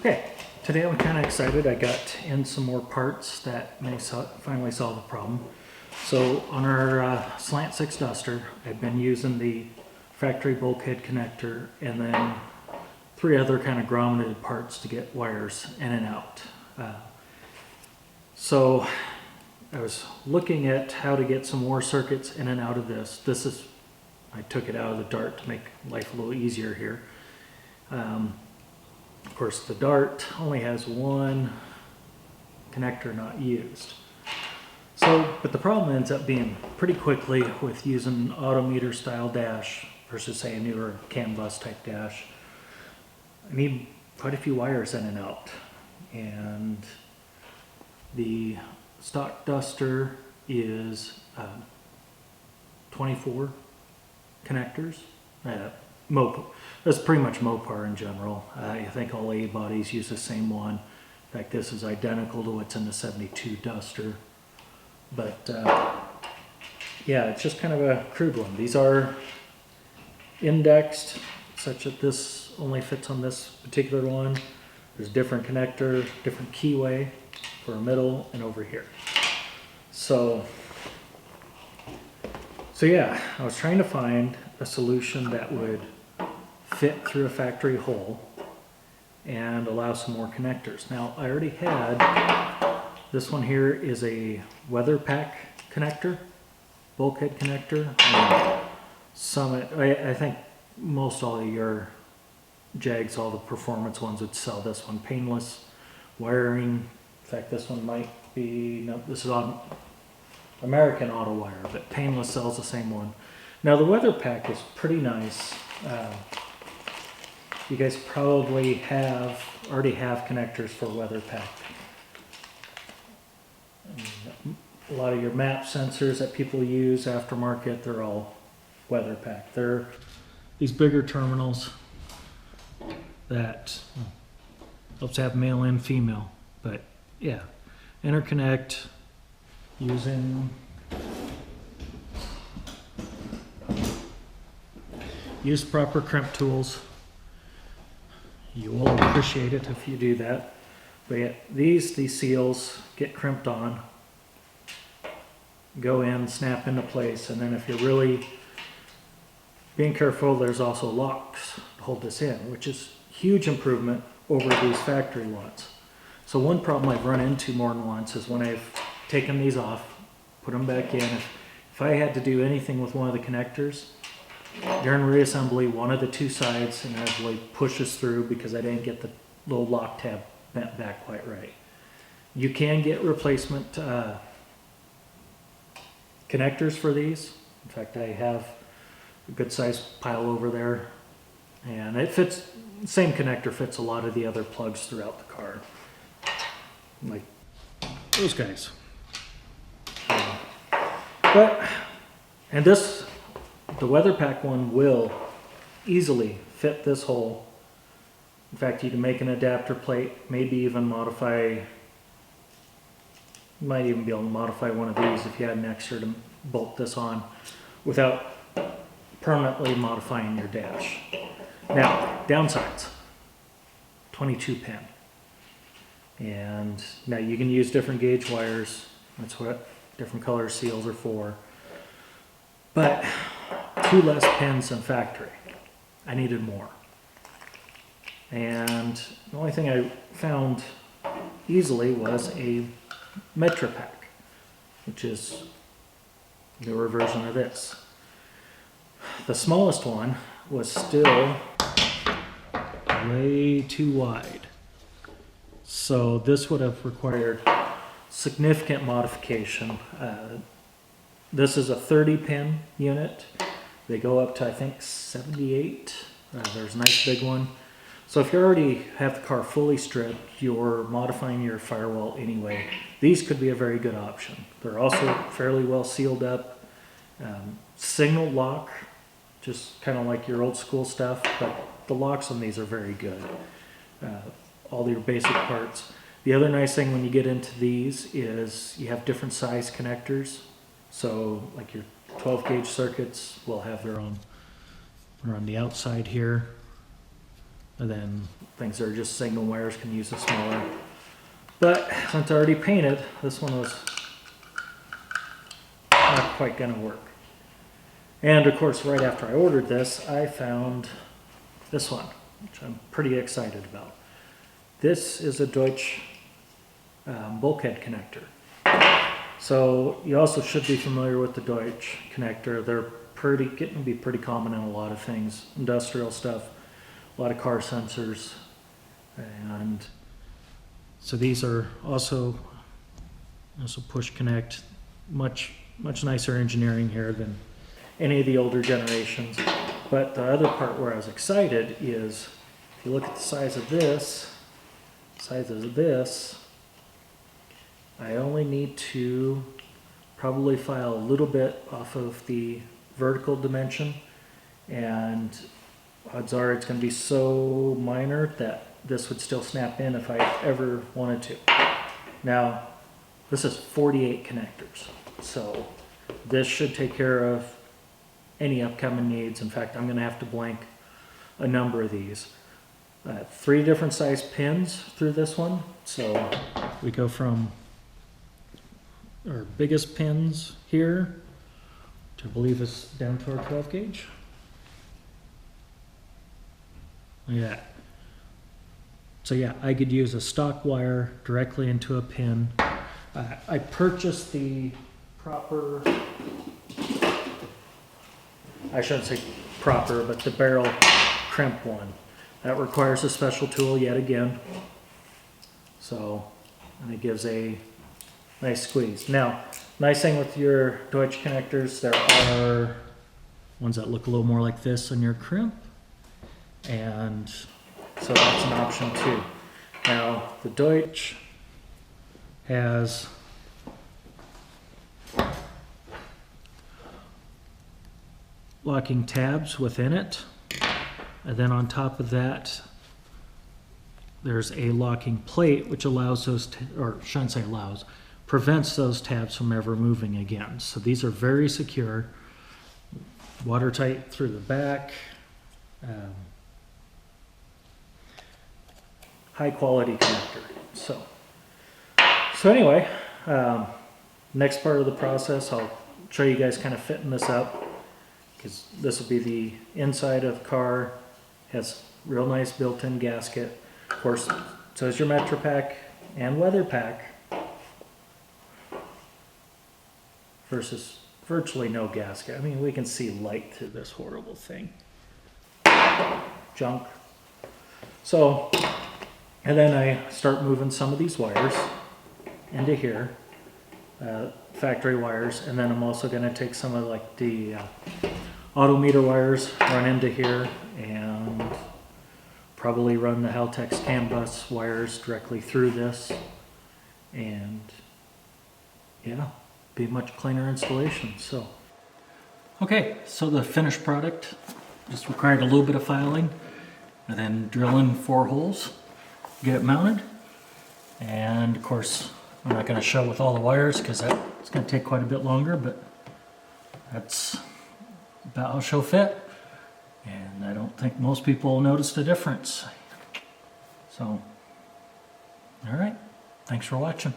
Okay, today I'm kind of excited. I got in some more parts that may finally solve the problem. So on our Slant 6 Duster, I've been using the factory bulkhead connector and then 3 other kind of grounded parts to get wires in and out. So I was looking at how to get some more circuits in and out of this. I took it out of the Dart to make life a little easier here. Of course, the Dart only has one connector not used. But the problem ends up being pretty quickly with using an autometer style dash versus say a newer CAN bus type dash. I need quite a few wires in and out. And the stock Duster is 24 connectors. That's pretty much Mopar in general. I think all A bodies use the same one. In fact, this is identical to what's in the 72 Duster. But yeah, it's just kind of a crude one. These are indexed such that this only fits on this particular one. There's different connector, different keyway for a middle and over here. So yeah, I was trying to find a solution that would fit through a factory hole and allow some more connectors. Now I already had, this one here is a Weatherpak connector, bulkhead connector. I think most all of your Jags, all the performance ones would sell this one. Painless wiring. In fact, this one might be, no, this is on American Auto Wire, but Painless sells the same one. Now the Weatherpak is pretty nice. You guys probably already have connectors for Weatherpak. A lot of your map sensors that people use aftermarket, they're all Weatherpak. They're these bigger terminals that helps have male and female. But yeah, interconnect using use proper crimp tools. You will appreciate it if you do that. But yeah, these seals get crimped on, go in, snap into place, and then if you're really being careful, there's also locks to hold this in, which is huge improvement over these factory ones. So one problem I've run into more than once is when I've taken these off, put them back in, if I had to do anything with one of the connectors, during reassembly, one of the 2 sides inevitably pushes through because I didn't get the little lock tab bent back quite right. You can get replacement connectors for these. In fact, I have a good sized pile over there, and it fits, same connector fits a lot of the other plugs throughout the car, like those guys. The Weatherpak one will easily fit this hole. In fact, you can make an adapter plate, maybe even modify, you might even be able to modify one of these if you had an extra to bolt this on without permanently modifying your dash. Now, downsides, 22 pin. And now you can use different gauge wires. That's what different color seals are for. But 2 less pins than factory. I needed more. And the only thing I found easily was a Metri Pack, which is a newer version of this. The smallest one was still way too wide. So this would have required significant modification. This is a 30 pin unit. They go up to I think 78. There's a nice big one. So if you already have the car fully stripped, you're modifying your firewall anyway, these could be a very good option. They're also fairly well sealed up. Signal lock, just kind of like your old school stuff, but the locks on these are very good. All your basic parts. The other nice thing when you get into these is you have different size connectors. So like your 12 gauge circuits will have their own. They're on the outside here. And then things that are just signal wires can use a smaller. But since I already painted, this one was not quite gonna work. And of course, right after I ordered this, I found this one, which I'm pretty excited about. This is a Deutsch bulkhead connector. So you also should be familiar with the Deutsch connector. They're getting to be pretty common in a lot of things, industrial stuff, a lot of car sensors, and so these are also push connect, much nicer engineering here than any of the older generations. But the other part where I was excited is, if you look at the size of this, I only need to probably file a little bit off of the vertical dimension, and odds are it's going to be so minor that this would still snap in if I ever wanted to. Now, this is 48 connectors, so this should take care of any upcoming needs. In fact, I'm going to have to blank a number of these. 3 different size pins through this one, so we go from our biggest pins here to, I believe, is down to our 12 gauge. Like that. So yeah, I could use a stock wire directly into a pin. I purchased the proper, I shouldn't say proper, but the barrel crimp one. That requires a special tool yet again. So, and it gives a nice squeeze. Now, nice thing with your Deutsch connectors, there are ones that look a little more like this on your crimp. And so that's an option too. Now, the Deutsch has locking tabs within it. And then on top of that, there's a locking plate which allows those, or shouldn't say allows, prevents those tabs from ever moving again. So these are very secure, watertight through the back. High quality connector. So anyway, next part of the process, I'll show you guys kind of fitting this up, because this will be the inside of the car. Has real nice built-in gasket. Of course, so is your Metri Pack and Weatherpak, versus virtually no gasket. I mean, we can see light through this horrible thing. Junk. So, and then I start moving some of these wires into here, factory wires, and then I'm also going to take some of like the auto meter wires, run into here, and probably run the Haltex CAN bus wires directly through this, and yeah, be much cleaner installation. So, okay, so the finished product just required a little bit of filing, and then drill in 4 holes, get it mounted, and of course I'm not going to show with all the wires because that's going to take quite a bit longer, but that's about how she'll fit, and I don't think most people noticed a difference. So, all right, thanks for watching.